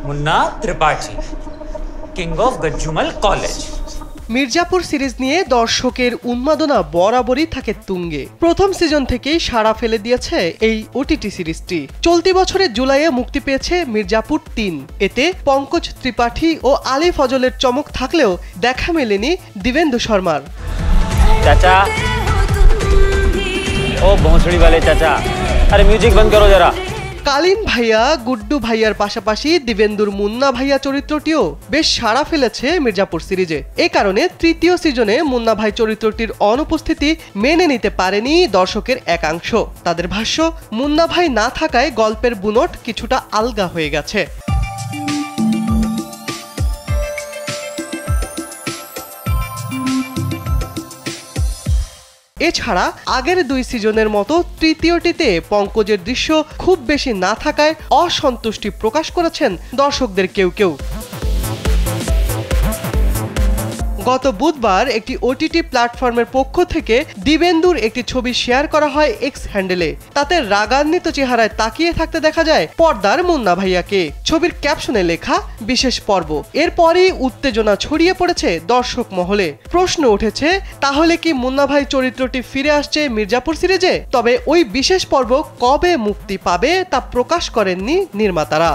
Munna Tripathi, king of Gajjumal college. Mirzapur series নিয়ে দর্শকের উন্মাদনা বরাবরই থাকে তুঙ্গে। প্রথম সিজন থেকেই সাড়া ফেলে দিয়েছে এই ওটিটি সিরিজটি। চলতি বছরের জুলাইয়ে মুক্তি পেয়েছে মির্জাপুর ৩। এতে পঙ্কজ ত্রিপাঠী ও আলী ফজলের চমক থাকলেও দেখা মেলেনি দিবেন্দু শর্মার। চাচা, ও ভোঁসড়ি वाले চাচা, আরে মিউজিক বন্ধ করো যারা। কালীন ভাইয়া, গুড্ডু ভাইয়ার পাশাপাশি দিবেন্দুর মুন্না ভাইয়া চরিত্রটিও বেশ সাড়া ফেলেছে মির্জাপুর সিরিজে। এ কারণে তৃতীয় সিজনে মুন্না ভাই চরিত্রটির অনুপস্থিতি মেনে নিতে পারেনি দর্শকের একাংশ। তাদের ভাষ্য, মুন্না ভাই না থাকায় গল্পের বুনট কিছুটা আলগা হয়ে গেছে। এছাড়া আগের ২ সিজনের মতো তৃতীয়টিতে পঙ্কজের দৃশ্য খুব বেশি না থাকায় অসন্তুষ্টি প্রকাশ করেছেন দর্শকদের কেউ কেউ। গত বুধবার একটি ওটিটি প্ল্যাটফর্মের পক্ষ থেকে দিবেন্দুর একটি ছবি শেয়ার করা হয় এক্স হ্যান্ডেলে। তাতে রাগান্বিত চেহারায় তাকিয়ে থাকতে দেখা যায় পর্দার মুন্না ভাইয়াকে। ছবির ক্যাপশনে লেখা বিশেষ পর্ব। এরপরই উত্তেজনা ছড়িয়ে পড়েছে দর্শক মহলে। প্রশ্ন উঠেছে, তাহলে কি মুন্না ভাই চরিত্রটি ফিরে আসছে মির্জাপুর সিরিজে? তবে ওই বিশেষ পর্ব কবে মুক্তি পাবে তা প্রকাশ করেননি নির্মাতারা।